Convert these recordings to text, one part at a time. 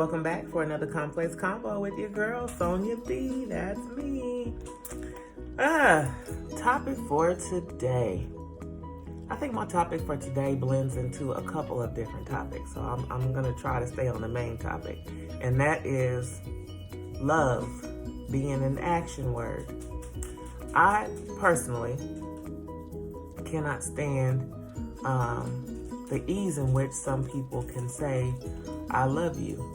welcome back for another Complex Combo with your girl, Sonia B. That's me. Topic for today. I think my topic for today blends into a couple of different topics, so I'm going to try to stay on the main topic, and that is love being an action word. I personally cannot stand the ease in which some people can say, I love you,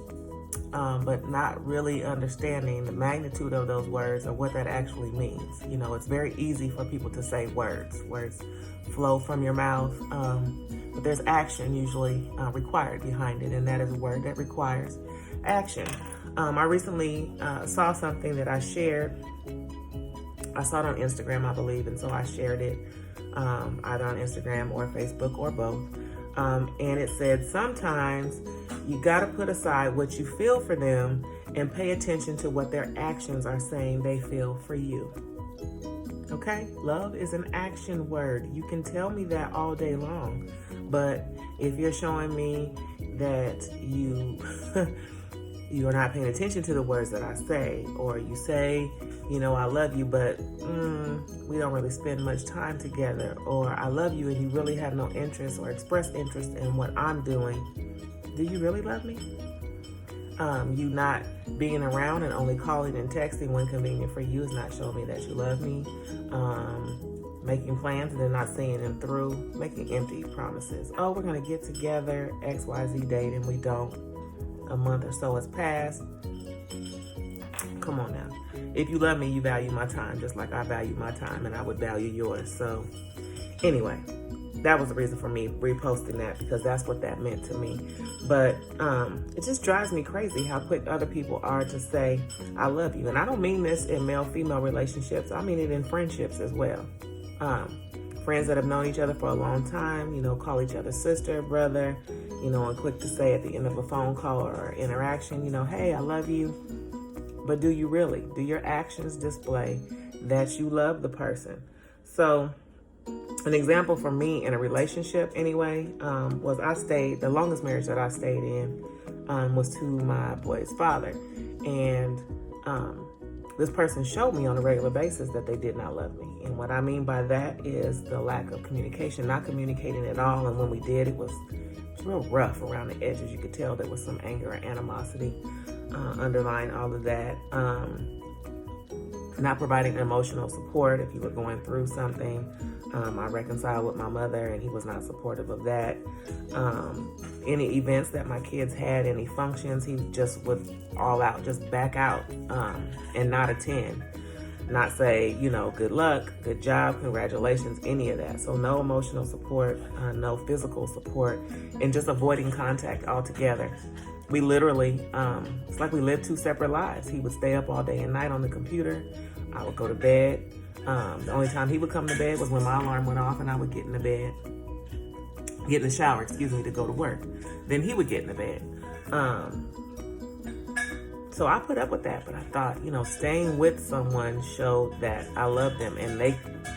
but not really understanding the magnitude of those words or what that actually means. You know, it's very easy for people to say words. Words flow from your mouth, but there's action usually required behind it, and that is a word that requires action. I recently saw something that I shared. I saw it on Instagram, I believe, and so I shared it either on Instagram or Facebook or both. And it said, sometimes you got to put aside what you feel for them and pay attention to what their actions are saying they feel for you. Okay? Love is an action word. You can tell me that all day long, but if you're showing me that you you are not paying attention to the words that I say, or you say, you know, I love you, but we don't really spend much time together, or I love you and you really have no interest or express interest in what I'm doing, do you really love me? You not being around and only calling and texting when convenient for you is not showing me that you love me. Making plans and then not seeing them through, making empty promises. Oh, we're gonna get together, XYZ date, and we don't. A month or so has passed. Come on now. If you love me, you value my time just like I value my time, and I would value yours. So anyway, that was the reason for me reposting that, because that's what that meant to me. But it just drives me crazy how quick other people are to say, I love you. And I don't mean this in male-female relationships. I mean it in friendships as well. Friends that have known each other for a long time, you know, call each other sister, brother, you know, and quick to say at the end of a phone call or interaction, you know, hey, I love you. But do you really? Do your actions display that you love the person? So an example for me in a relationship anyway, was the longest marriage that I stayed in was to my boy's father. And this person showed me on a regular basis that they did not love me. And what I mean by that is the lack of communication, not communicating at all. And when we did, it was real rough around the edges. You could tell there was some anger and animosity underlying all of that. Not providing emotional support if you were going through something. I reconciled with my mother and he was not supportive of that. Any events that my kids had, any functions, he just would all out, just back out and not attend. Not say, you know, good luck, good job, congratulations, any of that. So no emotional support, no physical support, and just avoiding contact altogether. We literally, it's like we lived two separate lives. He would stay up all day and night on the computer. I would go to bed. The only time he would come to bed was when my alarm went off and I would get in the shower, to go to work. Then he would get in the bed. So I put up with that, but I thought, you know, staying with someone showed that I love them and they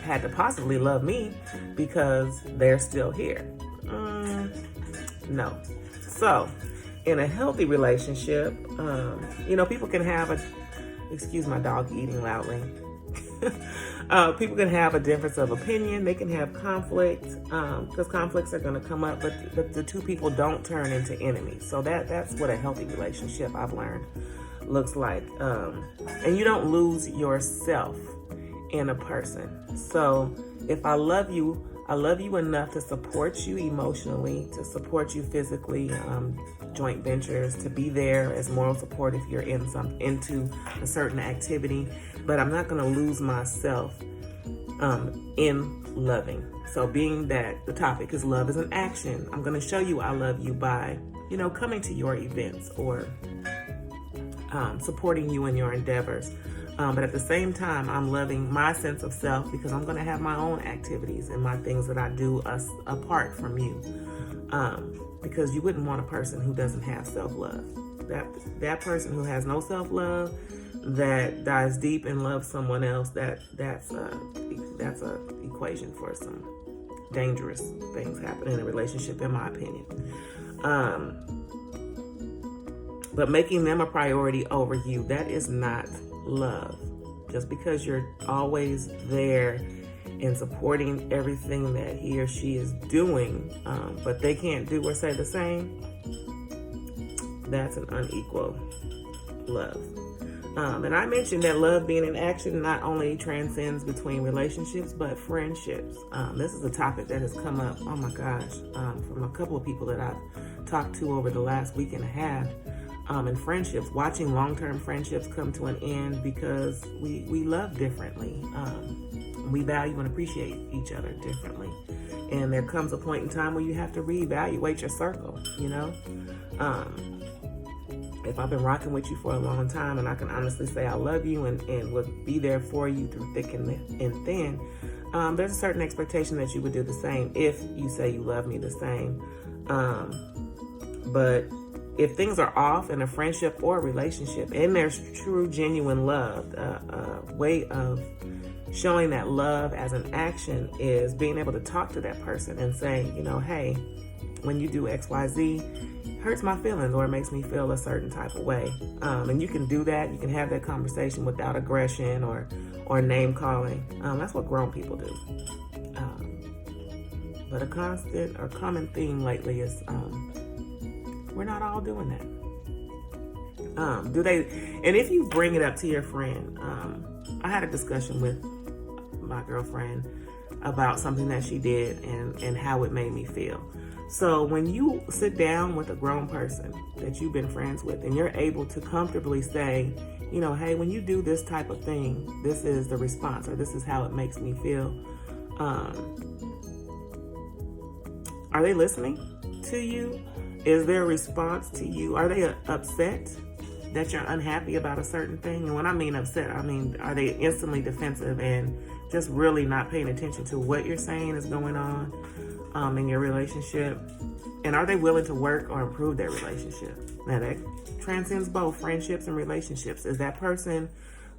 had to possibly love me because they're still here. No. So in a healthy relationship, you know, people can have excuse my dog eating loudly. People can have a difference of opinion. They can have conflict, because conflicts are going to come up, but the two people don't turn into enemies. So that's what a healthy relationship, I've learned, looks like. And you don't lose yourself in a person. So if I love you enough to support you emotionally, to support you physically, joint ventures, to be there as moral support if you're into a certain activity, but I'm not going to lose myself in loving. So being that the topic is love is an action, I'm going to show you I love you by, you know, coming to your events or supporting you in your endeavors. But at the same time, I'm loving my sense of self because I'm going to have my own activities and my things that I do apart from you. Because you wouldn't want a person who doesn't have self-love. That person who has no self-love, that dives deep and loves someone else, that's a equation for some dangerous things happening in a relationship, in my opinion. But making them a priority over you, that is not love. Just because you're always there and supporting everything that he or she is doing, but they can't do or say the same, that's an unequal love. And I mentioned that love being in action not only transcends between relationships, but friendships. This is a topic that has come up, oh my gosh, from a couple of people that I've talked to over the last week and a half. In friendships, watching long-term friendships come to an end because we love differently. We value and appreciate each other differently. And there comes a point in time where you have to reevaluate your circle, you know? If I've been rocking with you for a long time and I can honestly say I love you and would be there for you through thick and thin, there's a certain expectation that you would do the same if you say you love me the same. But if things are off in a friendship or a relationship and there's true, genuine love, a way of showing that love as an action is being able to talk to that person and say, you know, hey, when you do X, Y, Z, hurts my feelings or it makes me feel a certain type of way. And you can do that. You can have that conversation without aggression or name calling. That's what grown people do. But a constant or common theme lately is we're not all doing that. And if you bring it up to your friend, I had a discussion with my girlfriend about something that she did and how it made me feel. So when you sit down with a grown person that you've been friends with and you're able to comfortably say, you know, hey, when you do this type of thing, this is the response or this is how it makes me feel. Are they listening to you? Is there a response to you? Are they upset that you're unhappy about a certain thing? And when I mean upset, I mean, are they instantly defensive and just really not paying attention to what you're saying is going on in your relationship? And are they willing to work or improve their relationship? Now that transcends both friendships and relationships. Is that person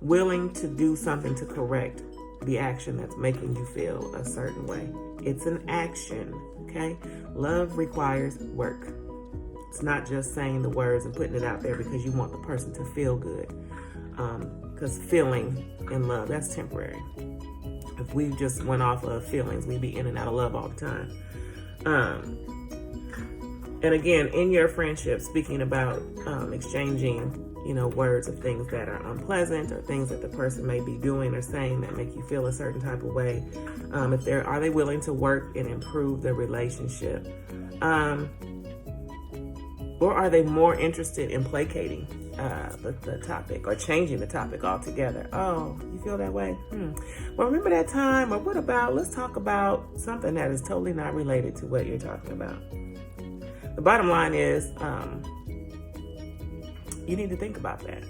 willing to do something to correct the action that's making you feel a certain way? It's an action, okay? Love requires work. It's not just saying the words and putting it out there because you want the person to feel good. Because feeling in love, that's temporary. If we just went off of feelings, we'd be in and out of love all the time. And again, in your friendship, speaking about exchanging, you know, words of things that are unpleasant or things that the person may be doing or saying that make you feel a certain type of way. Are they willing to work and improve their relationship? Or are they more interested in placating the topic or changing the topic altogether? Oh, you feel that way? Well, remember that time? Or what about, let's talk about something that is totally not related to what you're talking about. The bottom line is you need to think about that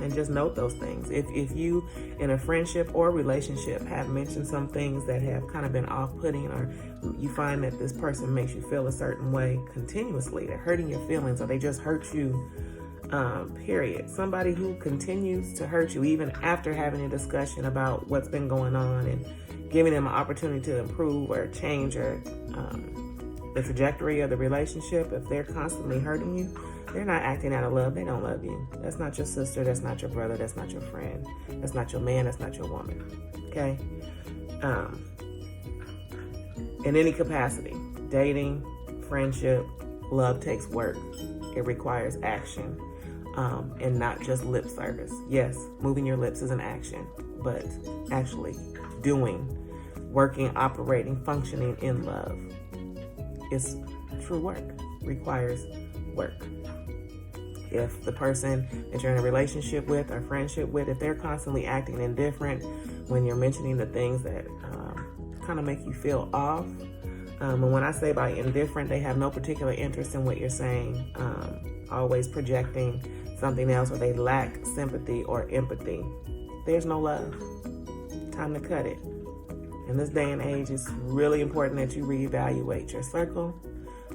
and just note those things. If you, in a friendship or relationship, have mentioned some things that have kind of been off-putting, or you find that this person makes you feel a certain way continuously, they're hurting your feelings or they just hurt you, period. Somebody who continues to hurt you even after having a discussion about what's been going on and giving them an opportunity to improve or change or the trajectory of the relationship, if they're constantly hurting you, they're not acting out of love. They don't love you. That's not your sister. That's not your brother. That's not your friend. That's not your man. That's not your woman. Okay? In any capacity, dating, friendship, love takes work. It requires action and not just lip service. Yes, moving your lips is an action, but actually doing, working, operating, functioning in love is true work, requires work. If the person that you're in a relationship with or friendship with, if they're constantly acting indifferent when you're mentioning the things that kind of make you feel off, and when I say by indifferent, they have no particular interest in what you're saying, always projecting something else, or they lack sympathy or empathy, there's no love. Time to cut it. In this day and age, it's really important that you reevaluate your circle,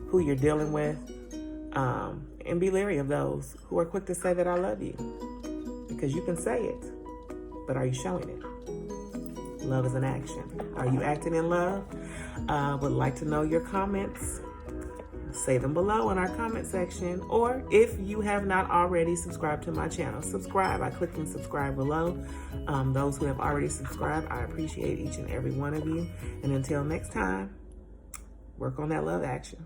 who you're dealing with, and be leery of those who are quick to say that I love you. Because you can say it, but are you showing it? Love is an action. Are you acting in love? Would like to know your comments. say them below in our comment section. Or if you have not already subscribed to my channel, subscribe by clicking subscribe below. Those who have already subscribed, I appreciate each and every one of you. And until next time, work on that love action.